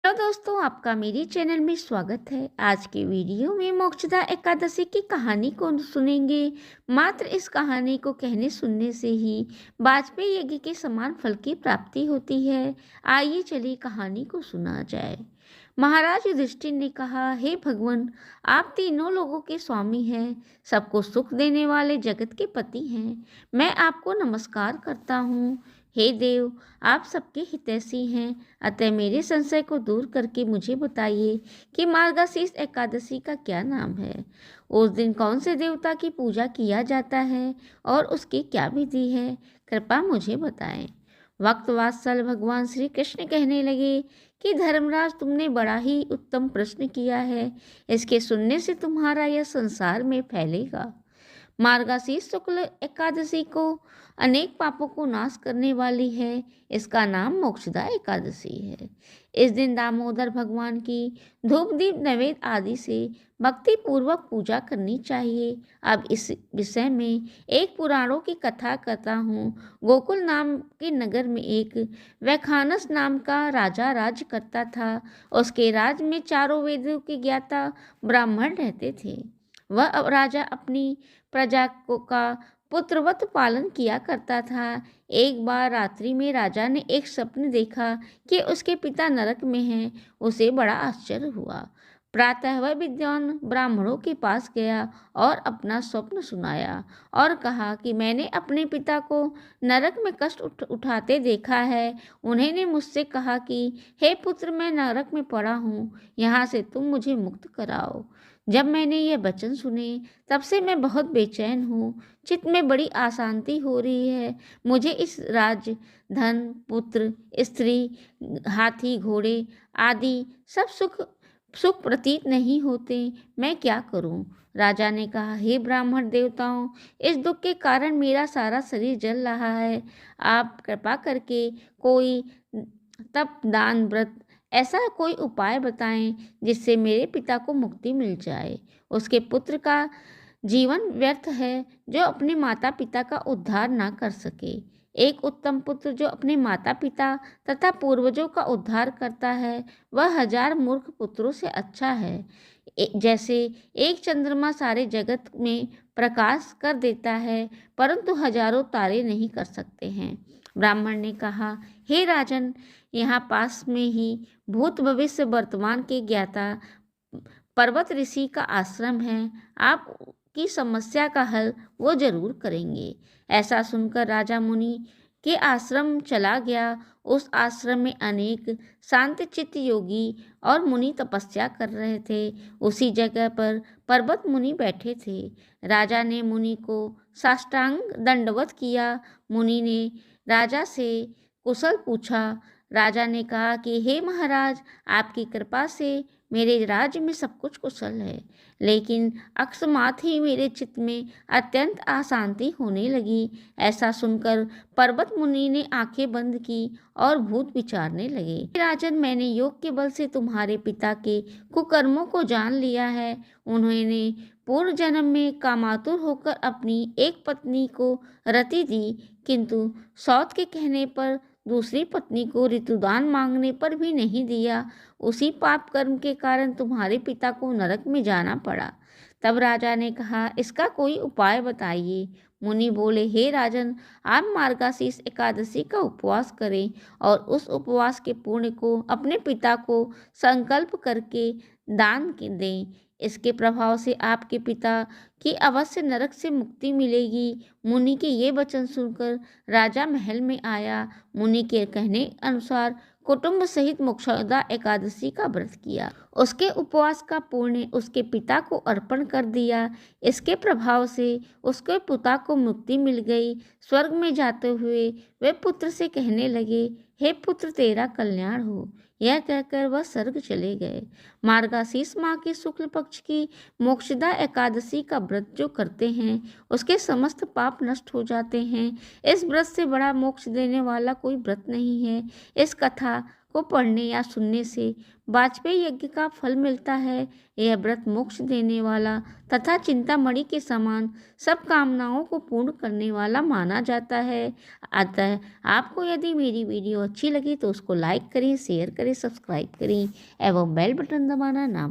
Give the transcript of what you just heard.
Hello दोस्तों, आपका मेरे चैनल में स्वागत है। आज के वीडियो में मोक्षदा एकादशी की कहानी को सुनेंगे। मात्र इस कहानी को कहने सुनने से ही वाजपेयी यज्ञ के समान फल की प्राप्ति होती है। आइए चलिए कहानी को सुना जाए। महाराज युधिष्ठिर ने कहा, हे भगवान, आप तीनों लोगों के स्वामी हैं, सबको सुख देने वाले जगत के पति हैं। मैं आपको नमस्कार करता हूँ। हे देव, आप सबके हितैषी हैं, अतः मेरे संशय को दूर करके मुझे बताइए कि मार्गशीर्ष एकादशी का क्या नाम है। उस दिन कौन से देवता की पूजा किया जाता है और उसकी क्या विधि है, कृपा मुझे बताएं। वक्त वात्सल भगवान श्री कृष्ण कहने लगे कि धर्मराज, तुमने बड़ा ही उत्तम प्रश्न किया है। इसके सुनने से तुम्हारा यह संसार में फैलेगा। मार्गशीर्ष शुक्ल एकादशी को अनेक पापों को नाश करने वाली है। इसका नाम मोक्षदा एकादशी है। इस दिन दामोदर भगवान की धूप दीप नैवेद्य आदि से भक्ति पूर्वक पूजा करनी चाहिए। अब इस विषय में एक पुराणों की कथा करता हूँ। गोकुल नाम के नगर में एक वैखानस नाम का राजा राज्य करता था। उसके राज्य में चारों वेदों के ज्ञाता ब्राह्मण रहते थे। वह राजा अपनी प्रजा का पुत्रवत पालन किया करता था। एक बार रात्रि में राजा ने एक स्वप्न देखा कि उसके पिता नरक में हैं। उसे बड़ा आश्चर्य हुआ। प्रातः वह विद्वान ब्राह्मणों के पास गया और अपना स्वप्न सुनाया और कहा कि मैंने अपने पिता को नरक में कष्ट उठाते देखा है। उन्होंने मुझसे कहा कि हे पुत्र, मैं नरक में पड़ा हूँ, यहाँ से तुम मुझे मुक्त कराओ। जब मैंने ये वचन सुने तब से मैं बहुत बेचैन हूँ। चित्त में बड़ी अशांति हो रही है। मुझे इस राज्य, धन, पुत्र, स्त्री, हाथी, घोड़े आदि सब सुख प्रतीत नहीं होते। मैं क्या करूं? राजा ने कहा, हे ब्राह्मण देवताओं, इस दुख के कारण मेरा सारा शरीर जल रहा है। आप कृपा करके कोई तप, दान, व्रत ऐसा कोई उपाय बताएं जिससे मेरे पिता को मुक्ति मिल जाए। उसके पुत्र का जीवन व्यर्थ है जो अपने माता पिता का उद्धार ना कर सके। एक उत्तम पुत्र जो अपने माता पिता तथा पूर्वजों का उद्धार करता है, वह 1000 मूर्ख पुत्रों से अच्छा है। जैसे एक चंद्रमा सारे जगत में प्रकाश कर देता है, परंतु हजारों तारे नहीं कर सकते हैं। ब्राह्मण ने कहा, हे राजन, यहाँ पास में ही भूत भविष्य वर्तमान के ज्ञाता पर्वत ऋषि का आश्रम है। आप की समस्या का हल वो जरूर करेंगे। ऐसा सुनकर राजा मुनि के आश्रम चला गया। उस आश्रम में अनेक शांत चित्त योगी और मुनि तपस्या कर रहे थे। उसी जगह पर पर्वत मुनि बैठे थे। राजा ने मुनि को साष्टांग दंडवत किया। मुनि ने राजा से कुशल पूछा। राजा ने कहा कि हे महाराज, आपकी कृपा से मेरे राज्य में सब कुछ कुशल है, लेकिन अकस्मात ही मेरे चित्त में अत्यंत अशांति होने लगी। ऐसा सुनकर पर्वत मुनि ने आंखें बंद की और भूत विचारने लगे। राजन, मैंने योग के बल से तुम्हारे पिता के कुकर्मों को जान लिया है। उन्होंने पूर्व जन्म में कामातुर होकर अपनी एक पत्नी को रति दी, किंतु सौत के कहने पर दूसरी पत्नी को ऋतुदान मांगने पर भी नहीं दिया। उसी पाप कर्म के कारण तुम्हारे पिता को नरक में जाना पड़ा। तब राजा ने कहा, इसका कोई उपाय बताइए। मुनि बोले, हे राजन, आप मार्गशीर्ष एकादशी का उपवास करें और उस उपवास के पुण्य को अपने पिता को संकल्प करके दान दें। इसके प्रभाव से आपके पिता की अवश्य नरक से मुक्ति मिलेगी। मुनि के ये वचन सुनकर राजा महल में आया। मुनि के कहने अनुसार कुटुंब सहित मोक्षदा एकादशी का व्रत किया। उसके उपवास का पुण्य उसके पिता को अर्पण कर दिया। इसके प्रभाव से उसके पिता को मुक्ति मिल गई। स्वर्ग में जाते हुए वे पुत्र से कहने लगे, हे पुत्र, तेरा कल्याण हो। यह कहकर वह स्वर्ग चले गए। मार्गशीर्ष माह के शुक्ल पक्ष की मोक्षदा एकादशी का व्रत जो करते हैं, उसके समस्त पाप नष्ट हो जाते हैं। इस व्रत से बड़ा मोक्ष देने वाला कोई व्रत नहीं है। इस कथा को पढ़ने या सुनने से वाजपेयी यज्ञ का फल मिलता है। यह व्रत मोक्ष देने वाला तथा चिंतामणि के समान सब कामनाओं को पूर्ण करने वाला माना जाता है। अतः आपको यदि मेरी वीडियो अच्छी लगी तो उसको लाइक करें, शेयर करें, सब्सक्राइब करें एवं बेल बटन दबाना ना